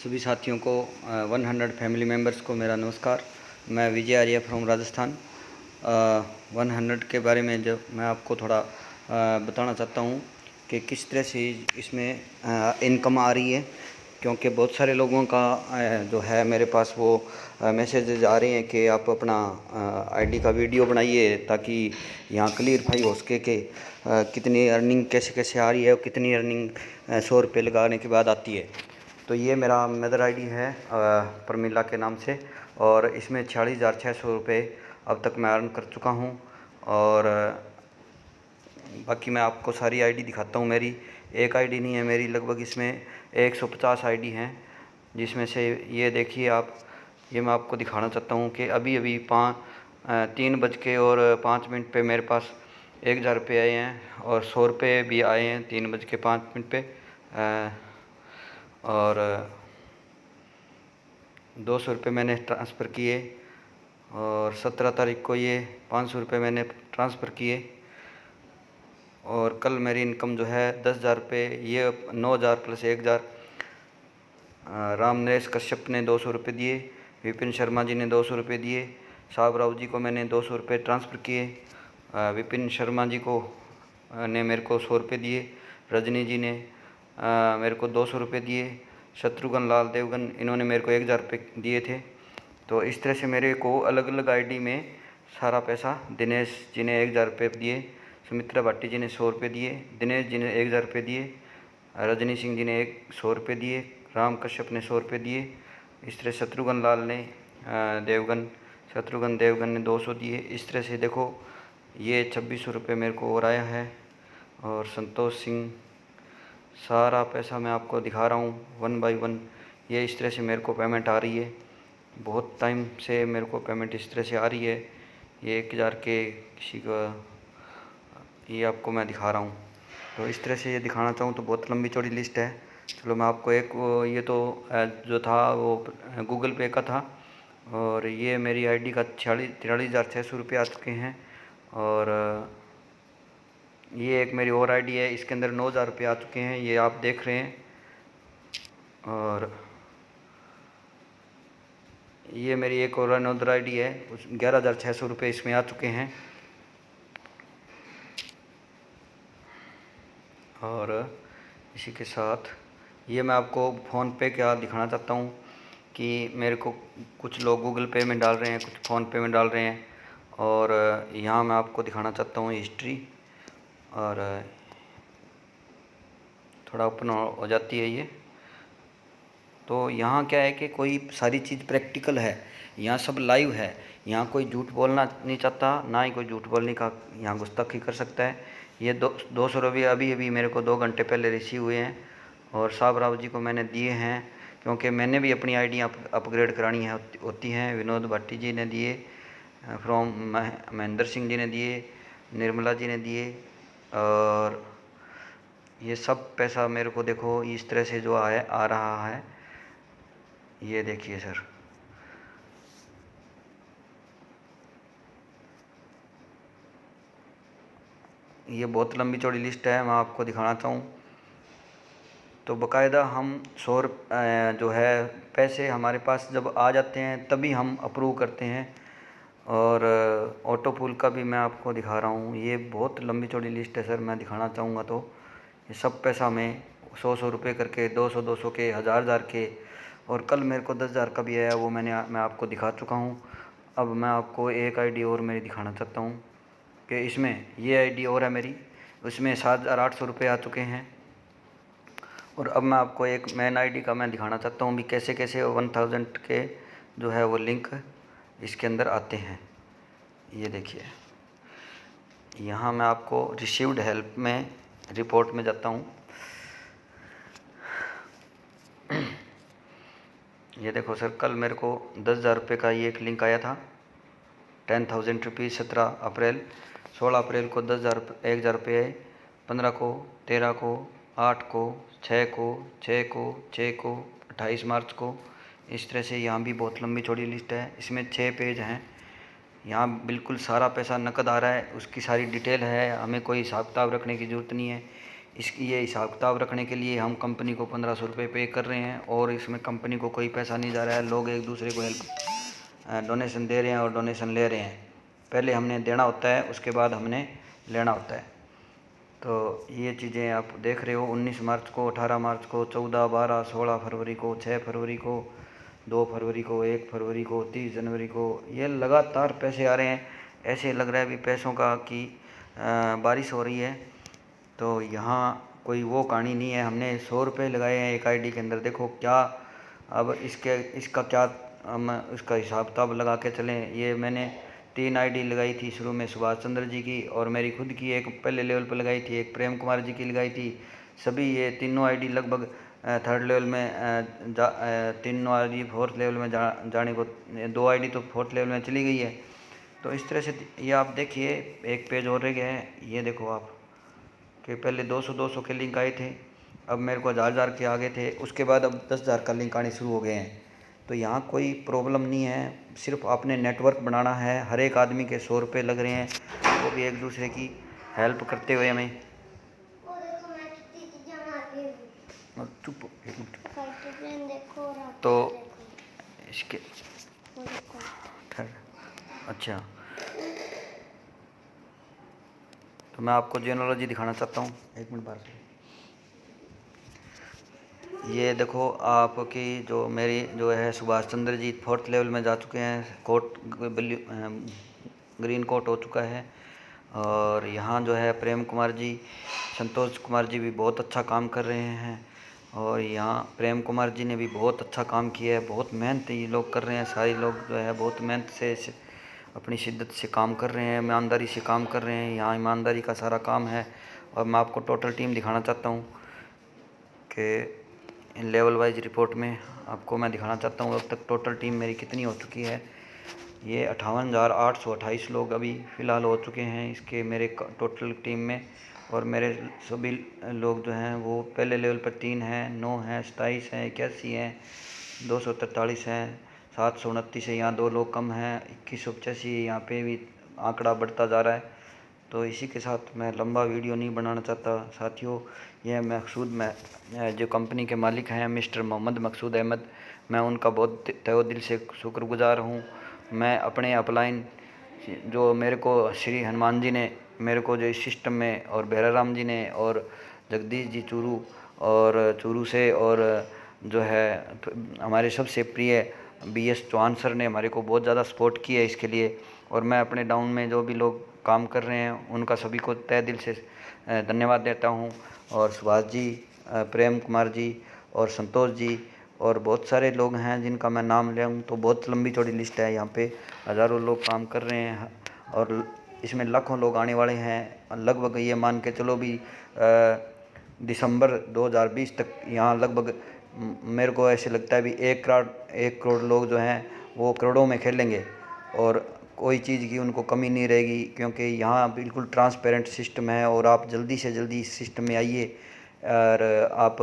सभी साथियों को 100 फैमिली मेम्बर्स को मेरा नमस्कार। मैं विजय आर्य फ्रॉम राजस्थान। 100 के बारे में जो मैं आपको थोड़ा बताना चाहता हूँ कि किस तरह से इसमें इनकम आ रही है, क्योंकि बहुत सारे लोगों का जो है मेरे पास वो मैसेजेज आ रहे हैं कि आप अपना आईडी का वीडियो बनाइए ताकि यहाँ क्लियरफाई हो सके कि कितनी अर्निंग कैसे कैसे आ रही है और कितनी अर्निंग 100 रुपये लगाने के बाद आती है। तो ये मेरा मदर आईडी है प्रमिला के नाम से, और इसमें 46,600 रुपये अब तक मैं अर्न कर चुका हूँ। और बाकी मैं आपको सारी आईडी दिखाता हूँ। मेरी एक आईडी नहीं है, मेरी लगभग इसमें 150 आईडी हैं, जिसमें से ये देखिए आप, ये मैं आपको दिखाना चाहता हूँ कि अभी अभी 3:05 पे मेरे पास 1,000 रुपये आए हैं और 100 रुपये भी आए हैं 3:05 पे, और 200 रुपये मैंने ट्रांसफ़र किए, और 17 तारीख को ये 500 रुपये मैंने ट्रांसफ़र किए। और कल मेरी इनकम जो है 10,000 रुपये, ये 9,000 प्लस 1,000। राम नरेश कश्यप ने 200 रुपये दिए, विपिन शर्मा जी ने 200 रुपये दिए, साहब राव जी को मैंने 200 रुपये ट्रांसफ़र किए, विपिन शर्मा जी को ने मेरे को 100 रुपये दिए, रजनी जी ने मेरे को 200 रुपये दिए, शत्रुघ्न लाल देवगन इन्होंने मेरे को 1,000 रुपये दिए थे। तो इस तरह से मेरे को अलग अलग आईडी में सारा पैसा, दिनेश जी ने 1,000 रुपये दिए, सुमित्रा भाटी जी ने 100 रुपये दिए, दिनेश जी ने 1,000 रुपये दिए, रजनी सिंह जी ने 100 रुपये दिए, राम कश्यप ने 100 रुपये दिए। इस तरह शत्रुघ्न लाल ने शत्रुघ्न देवगन ने 200 दिए। इस तरह से देखो ये 2600 रुपये मेरे को और आया है। और संतोष सिंह, सारा पैसा मैं आपको दिखा रहा हूँ 1 बाय 1। ये इस तरह से मेरे को पेमेंट आ रही है, बहुत टाइम से मेरे को पेमेंट इस तरह से आ रही है। ये 1,000 के किसी का, ये आपको मैं दिखा रहा हूँ। तो इस तरह से ये दिखाना चाहूँ तो बहुत लंबी चौड़ी लिस्ट है। चलो मैं आपको एक, ये तो जो था वो गूगल पे का था, और ये मेरी आईडी का 43,600 रुपये आ चुके हैं। और ये एक मेरी और आईडी है, इसके अंदर 9,000 रुपये आ चुके हैं, ये आप देख रहे हैं। और ये मेरी एक और अनदर आईडी है, 11,600 रुपये इसमें आ चुके हैं। और इसी के साथ ये मैं आपको फ़ोन पे क्या दिखाना चाहता हूँ कि मेरे को कुछ लोग गूगल पे में डाल रहे हैं, कुछ फ़ोन पे में डाल रहे हैं। और यहाँ मैं आपको दिखाना चाहता हूँ हिस्ट्री, और थोड़ा ओपन हो जाती है ये। तो यहाँ क्या है कि कोई सारी चीज़ प्रैक्टिकल है, यहाँ सब लाइव है, यहाँ कोई झूठ बोलना नहीं चाहता, ना ही कोई झूठ बोलने का यहाँ गुस्ताखी कर सकता है। ये 200 रुपये अभी अभी मेरे को 2 घंटे पहले रिसीव हुए हैं, और साहब राव जी को मैंने दिए हैं, क्योंकि मैंने भी अपनी आईडी अपग्रेड करानी है होती हैं। विनोद भाटी जी ने दिए, फ्रॉम महेंद्र सिंह जी ने दिए, निर्मला जी ने दिए। और ये सब पैसा मेरे को देखो इस तरह से जो आ रहा है, ये देखिए सर, ये बहुत लंबी चौड़ी लिस्ट है, मैं आपको दिखाना चाहूँ तो बाकायदा हम 100 जो है पैसे हमारे पास जब आ जाते हैं तभी हम अप्रूव करते हैं। और ऑटो पुल का भी मैं आपको दिखा रहा हूँ, ये बहुत लंबी चौड़ी लिस्ट है सर। मैं दिखाना चाहूँगा तो ये सब पैसा में 100 रुपये करके, 200 के, 1,000 के, और कल मेरे को 10,000 का भी आया, वो मैं आपको दिखा चुका हूँ। अब मैं आपको एक आईडी और मेरी दिखाना चाहता हूँ कि इसमें ये आईडी और है मेरी, उसमें 7,800 रुपये आ चुके हैं। और अब मैं आपको एक मेन आईडी का मैं दिखाना चाहता हूँ भी कैसे कैसे 1000 के जो है वो लिंक इसके अंदर आते हैं। ये देखिए, यहाँ मैं आपको रिसीव्ड हेल्प में रिपोर्ट में जाता हूँ। ये देखो सर, कल मेरे को 10,000 रुपये का ये एक लिंक आया था, 10,000 रुपीज़। 17 अप्रैल, 16 अप्रैल को 1,000 रुपये आए, 15 को, 13 को, 8 को, 6 को, 6 को, 6 को, 28 मार्च को। इस तरह से यहाँ भी बहुत लंबी चौड़ी लिस्ट है, इसमें 6 पेज हैं। यहाँ बिल्कुल सारा पैसा नकद आ रहा है, उसकी सारी डिटेल है, हमें कोई हिसाब किताब रखने की ज़रूरत नहीं है। इसकी ये हिसाब किताब रखने के लिए हम कंपनी को 1500 रुपये पे कर रहे हैं और इसमें कंपनी को कोई पैसा नहीं जा रहा है। लोग एक दूसरे को हेल्प डोनेशन दे रहे हैं और डोनेशन ले रहे हैं। पहले हमने देना होता है, उसके बाद हमने लेना होता है। तो ये चीज़ें आप देख रहे हो। 19 मार्च को, 18 मार्च को, 14, 12, 16 फरवरी को, 6 फरवरी को, 2 फरवरी को, 1 फरवरी को, 30 जनवरी को, ये लगातार पैसे आ रहे हैं। ऐसे लग रहा है अभी पैसों का कि बारिश हो रही है। तो यहाँ कोई वो कहानी नहीं है। हमने 100 रुपये लगाए हैं एक आईडी के अंदर। देखो क्या अब इसका क्या हम इसका हिसाब किताब लगा के चलें। ये मैंने 3 आईडी लगाई थी शुरू में, सुभाष चंद्र जी की और मेरी खुद की एक पहले लेवल पर लगाई थी, एक प्रेम कुमार जी की लगाई थी। सभी ये तीनों आईडी लगभग थर्ड लेवल में तीनों आईडी फोर्थ लेवल में जाने को, 2 आईडी तो फोर्थ लेवल में चली गई है। तो इस तरह से ये आप देखिए, एक पेज और रह गया है। ये देखो आप कि पहले 200-200 के लिंक आए थे, अब मेरे को 1000 के आगे थे, उसके बाद अब 10,000 का लिंक आने शुरू हो गए हैं। तो यहाँ कोई प्रॉब्लम नहीं है, सिर्फ आपने नेटवर्क बनाना है। हर एक आदमी के 100 रुपये लग रहे हैं, वो भी एक दूसरे की हेल्प करते हुए हमें। चुप एक मिनट। तो इसके अच्छा, तो मैं आपको जेनोलॉजी दिखाना चाहता हूँ। एक मिनट बाहर से। ये देखो आपकी जो मेरी जो है सुभाष चंद्र जी फोर्थ लेवल में जा चुके हैं, कोट ग्रीन कोट हो चुका है। और यहाँ जो है प्रेम कुमार जी, संतोष कुमार जी भी बहुत अच्छा काम कर रहे हैं। और यहाँ प्रेम कुमार जी ने भी बहुत अच्छा काम किया है। बहुत मेहनत ये लोग कर रहे हैं, सारे लोग जो है बहुत मेहनत से अपनी शिद्दत से काम कर रहे हैं, ईमानदारी से काम कर रहे हैं। यहाँ ईमानदारी का सारा काम है। और मैं आपको टोटल टीम दिखाना चाहता हूँ कि इन लेवल वाइज रिपोर्ट में आपको मैं दिखाना चाहता हूँ अब तक टोटल टीम मेरी कितनी हो चुकी है। ये 58,828 लोग अभी फ़िलहाल हो चुके हैं इसके मेरे टोटल टीम में। और मेरे सभी लोग जो हैं वो पहले लेवल पर 3 हैं, 9 हैं, 27 हैं, 81 हैं, 243 हैं, 729 है। यहाँ 2 लोग कम हैं, 2185। यहाँ पे भी आंकड़ा बढ़ता जा रहा है। तो इसी के साथ मैं लंबा वीडियो नहीं बनाना चाहता साथियों। यह मकसूद मैं जो कंपनी के मालिक हैं मिस्टर मोहम्मद मकसूद अहमद, मैं उनका बहुत तहे दिल से शुक्रगुजार हूँ। मैं अपने अपलाइन जो मेरे को श्री हनुमान जी ने मेरे को जो इस सिस्टम में, और भैराराम जी ने, और जगदीश जी चूरू और चूरू से, और जो है हमारे सबसे प्रिय BS चौहान सर ने हमारे को बहुत ज़्यादा सपोर्ट किया है इसके लिए। और मैं अपने डाउन में जो भी लोग काम कर रहे हैं उनका सभी को तहे दिल से धन्यवाद देता हूं। और सुभाष जी, प्रेम कुमार जी और संतोष जी और बहुत सारे लोग हैं जिनका मैं नाम ले तो बहुत लंबी चौड़ी लिस्ट है। यहाँ पे हज़ारों लोग काम कर रहे हैं और इसमें लाखों लोग आने वाले हैं। लगभग ये मान के चलो भी दिसंबर 2020 तक यहाँ लगभग मेरे को ऐसे लगता है भी 1 करोड़ लोग जो हैं वो करोड़ों में खेलेंगे और कोई चीज़ की उनको कमी नहीं रहेगी, क्योंकि यहाँ बिल्कुल ट्रांसपेरेंट सिस्टम है। और आप जल्दी से जल्दी इस सिस्टम में आइए और आप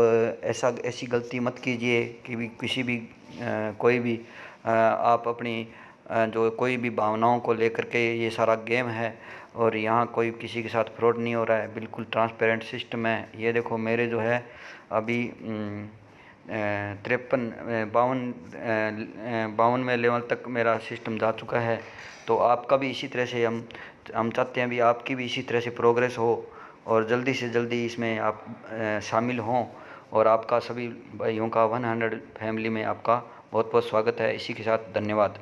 ऐसी गलती मत कीजिए कि भी किसी भी कोई भी आप अपनी जो कोई भी भावनाओं को लेकर के ये सारा गेम है। और यहाँ कोई किसी के साथ फ्रॉड नहीं हो रहा है, बिल्कुल ट्रांसपेरेंट सिस्टम है। ये देखो मेरे जो है अभी 52वें लेवल तक मेरा सिस्टम जा चुका है। तो आपका भी इसी तरह से हम चाहते हैं भी आपकी भी इसी तरह से प्रोग्रेस हो और जल्दी से जल्दी इसमें आप शामिल हों। और आपका सभी भाइयों का 100 फैमिली में आपका बहुत बहुत स्वागत है। इसी के साथ धन्यवाद।